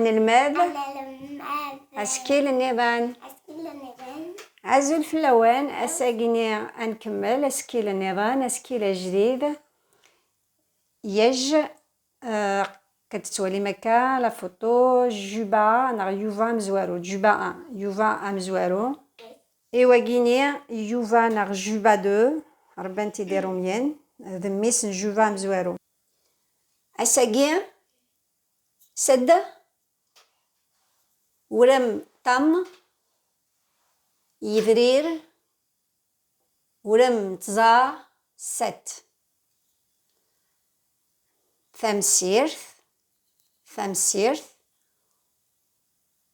أنا الماذ الماء أسكيل النظام عزل في اللوان أساقني أنكمل أسكيل النظام أسكيل جديد يج كتتولي مكا لا فوتو جوبا أنا يوفا مزوارو جوبا يوفا مزوارو إيوا كيني يوفا ناغ جوبا دو ربان تيديرو مين ذميس جوفا مزوارو أساقي سد ورم تم يذرير ورم تزا ست ثمسيرث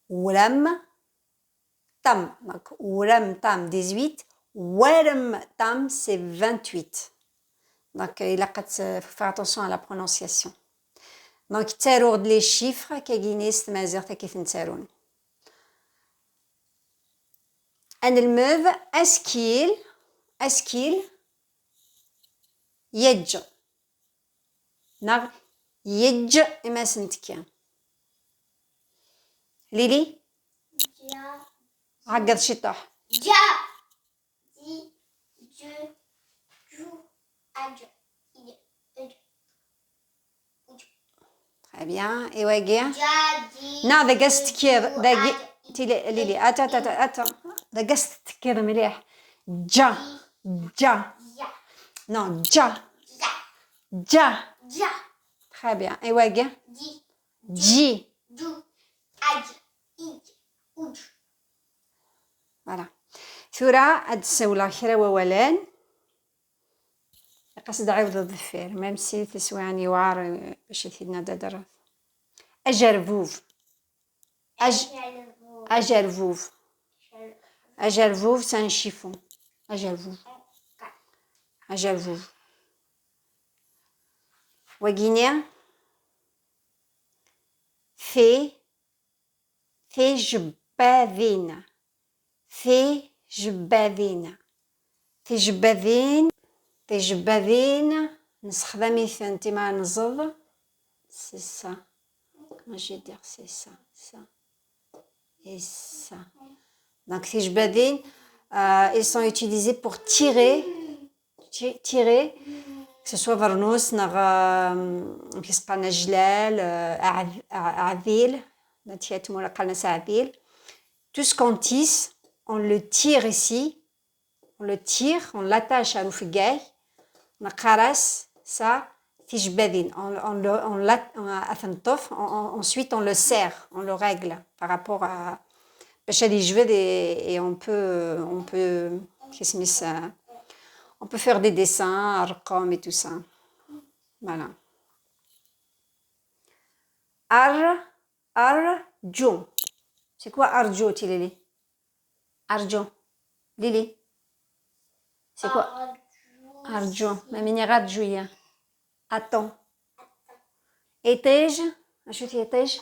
ورم تم ورم تم 18 ورم تم c'est 28 donc il a faire attention à la prononciation donc تارود لي chiffres كاينيس تمازيغ كيف نتارون أن الموف أسكيل يج نغ يج إما سنتكيا ليلي عقد شطح جا دي جو جو أج très bien et ouais جا دي نا ذا قست كذا ليلي أتا ذا قست كذا مليح جا non جا très bien et ouais جي جو أج أج voilà ثورة هاد السولة خيرا وولان قصد عوض الظفير ميم سي تسواني وعار باش يثيدنا دادر أجرفوف أجرفوف c'est un chiffon أجرفوف وغينيا في جباذين في جباذين نستخدمي انت مع نزض c'est ça comment je vais dire c'est ça et ça donc في جباذين ils sont utilisés pour tirer que ce soit varnous نغ كيسقالنا جلال عذيل نتياتمو قالنا سعذيل tout ce qu'on tisse on le tire ici on le tire on l'attache à l'oufigay نقرس ça في جباذين ensuite on le serre on le règle par rapport à باش هادي جبد et on peut كيسميس on peut faire des dessins أرقام et tout ça voilà أرجو c'est quoi أرجو تي ليلي c'est quoi أرجو ما مني غارجوية attends étage أشوتي étage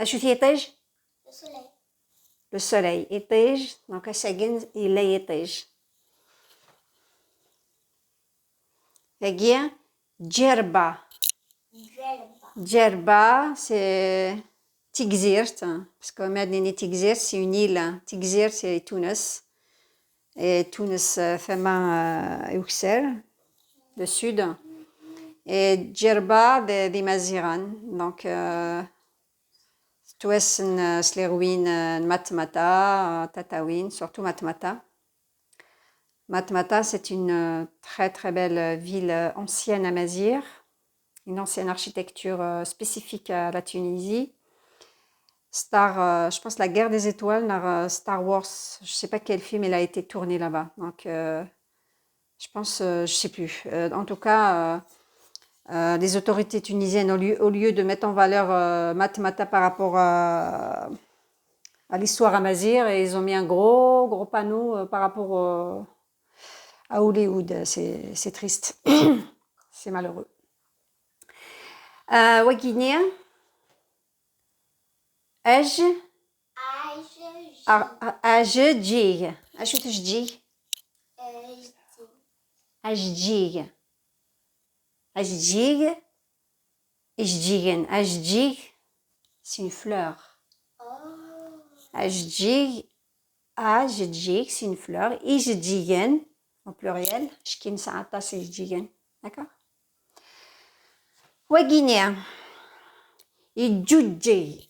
أشوتي étage le soleil étage donc أشاقين إلي étage هاكيا جربة c'est تيكزيرت parce que مادنيني تيكزيرت c'est une île تيكزيرت c'est تونس et تونس ثما يوكسر le sud et جربة ذي مازيغان donc توسن سليروين ماتماتا تاتاوين surtout Matmata, c'est une très très belle ville ancienne à Mazir, une ancienne architecture spécifique à la Tunisie. Je pense la guerre des étoiles, Star Wars, je ne sais pas quel film il a été tourné là-bas. Donc, je pense, je ne sais plus. En tout cas, les autorités tunisiennes, au lieu de mettre en valeur Matmata par rapport à l'histoire à Mazir, et ils ont mis un gros panneau par rapport à Hollywood. C'est triste. C'est malheureux. Wakinia أج أج جي أشو تجي أجديغ أجديغ إجديغن أجديغ c'est une fleur أجديغ أجديغ c'est une fleur إجديغن au pluriel شكين ساعتا إجديغن d'accord وغينيا يجوجي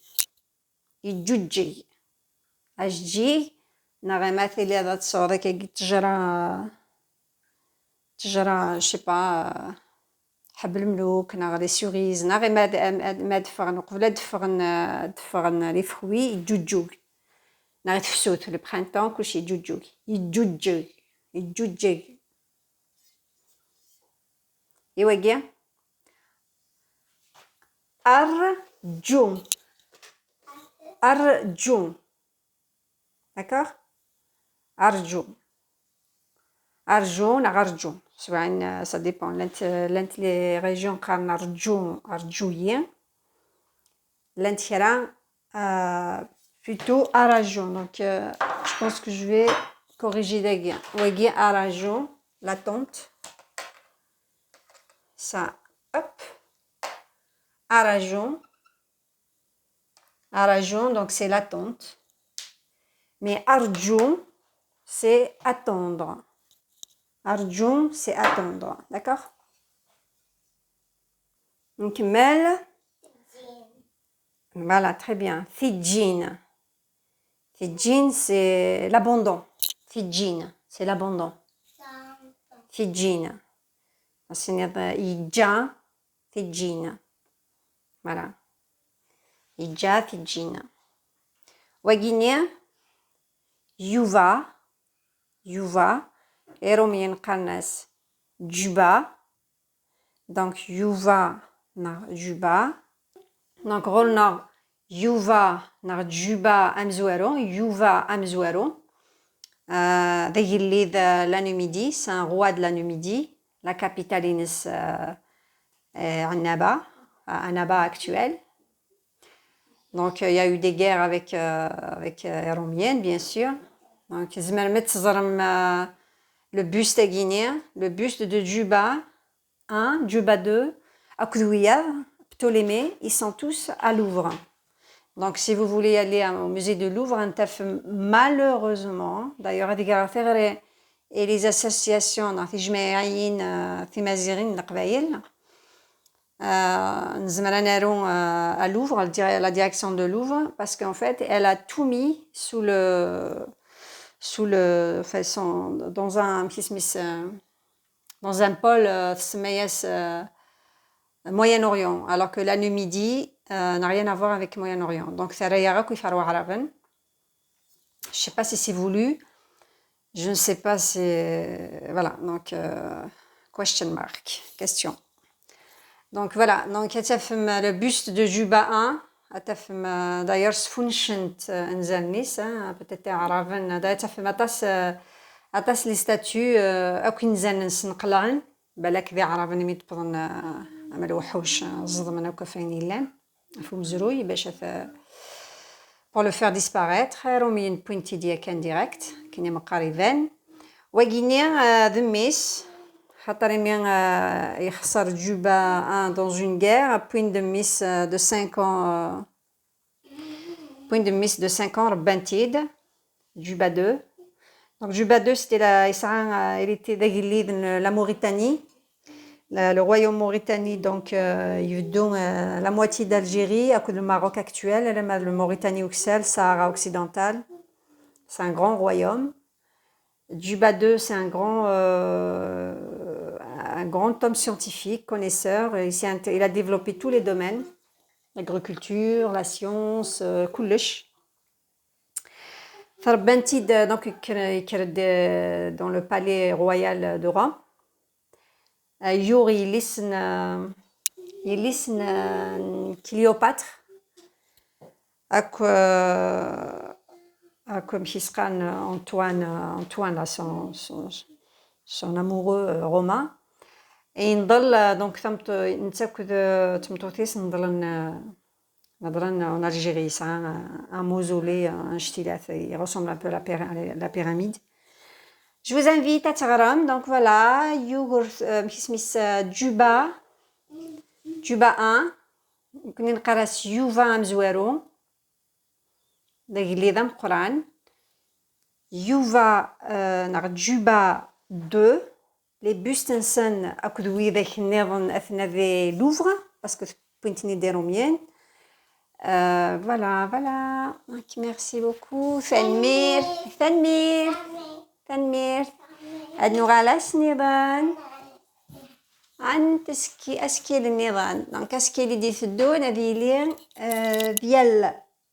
يجوجي أجديغ نغي مثلي هذا تصوري كي تجرى شيبا حب الملوك ناغ لي سوريز ناغي ما دفغن قبل دفغن لي فروي يجوجوغ ناغي تفسوت في البرانتون كلشي يجوجوغ يجوجوغ يجوجوغ إوا كاع أرجو أرجو d'accord أرجو أرجو ناغ أرجو سواء ça dépend لانت لي ريجيون قارن أرجو أرجوية لانت كرا plutôt أراجو donc je pense que je vais corriger داكيا وكي أراجو la tante ça hop أراجو أراجو donc c'est l'attente mais أرجو c'est attendre أرجو c'est attendre d'accord نكمل voilà très bien ثجين ثجين c'est l'abandon ثجين c'est l'abandon ثجين يجا ثجين voilà يجا ثجين وغينيا يوفا يوفا إيروميين قرناس جوبا donc يوفا نا جوبا donc غولنا يوفا نا جوبا أمزوارو يوفا أمزوارو ذي اللي la Numidie c'est un roi de la Numidie la capitale إنس Annaba Annaba actuelle donc il y a eu des guerres avec les Romiennes bien sûr donc زمان تزرم le buste guinéen, le buste de Juba 1, Juba 2, Akououia, Ptolémée, ils sont tous à Louvre. Donc si vous voulez aller au musée de Louvre, malheureusement, d'ailleurs, et les associations, à Louvre, la direction de Louvre, parce qu'en fait, elle a tout mis dans un pôle Moyen-Orient, alors que la Numidie n'a rien à voir avec Moyen-Orient. Donc, je ne sais pas si c'est voulu, je ne sais pas si... Voilà, donc, question mark, question. Donc, voilà, donc, le buste de Juba 1, d'ailleurs سفنشنت انزل نيس peut-être عرفن دا تفهم أطاس لي ستاتيو أكو نزل نسنقلعن بالك ذي عرفن ميت بضن عمل وحوش الزضمن أو كفاين يلان فو مزروي باش pour le faire disparaître روميين بوينتي ديا كان ديريكت كيني مقاربان وغينيا ذميس خاطر يخسر جوبا 1 dans une guerre point de miss de 5 ans point de miss de 5 ans Bantid Juba 2 donc Juba 2 c'était il était la Mauritanie le royaume Mauritanie donc il donne la moitié d'Algérie à cause du Maroc actuel le Mauritanie Oxel Sahara occidental c'est un grand royaume Juba 2 c'est un grand homme scientifique, connaisseur. Il a développé tous les domaines. L'agriculture, la science, كلش. Bantid, donc, dans le palais royal de Rome. Yuri, il listen Cléopâtre. Comme Hiskan Antoine, là, son amoureux romain. Et نضل donc نتاكد تمطوطيس نضل en Algérie c'est un mausolée un شتي il ressemble un peu à la pyramide Je vous invite à تغرم. Donc voilà, يوغورت سميس جوبا 1. كنا نقرا يوفا مزوارو داك اللي ذا مقران. يوفا ناغ جوبا 2. لي بوستنسن اكد ويداك النظن اثنا ذي لوفغ باسكو بوينتني ديرو ميان. فوالا فوالا. ميرسي بوكو. ثنمير ثنمير ثنمير. هاد نغالاس نظام عن اسكي النظام. دونك اسكي اللي دي ثدون هذي لي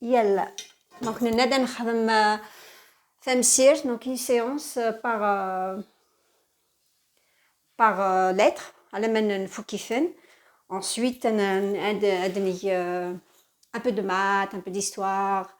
ديال دونك نادا نخدم تمسير. دونك اون سيونس باغ لتر على ما نفو كيفن. ensuite عندني un peu de maths, un peu d'histoire,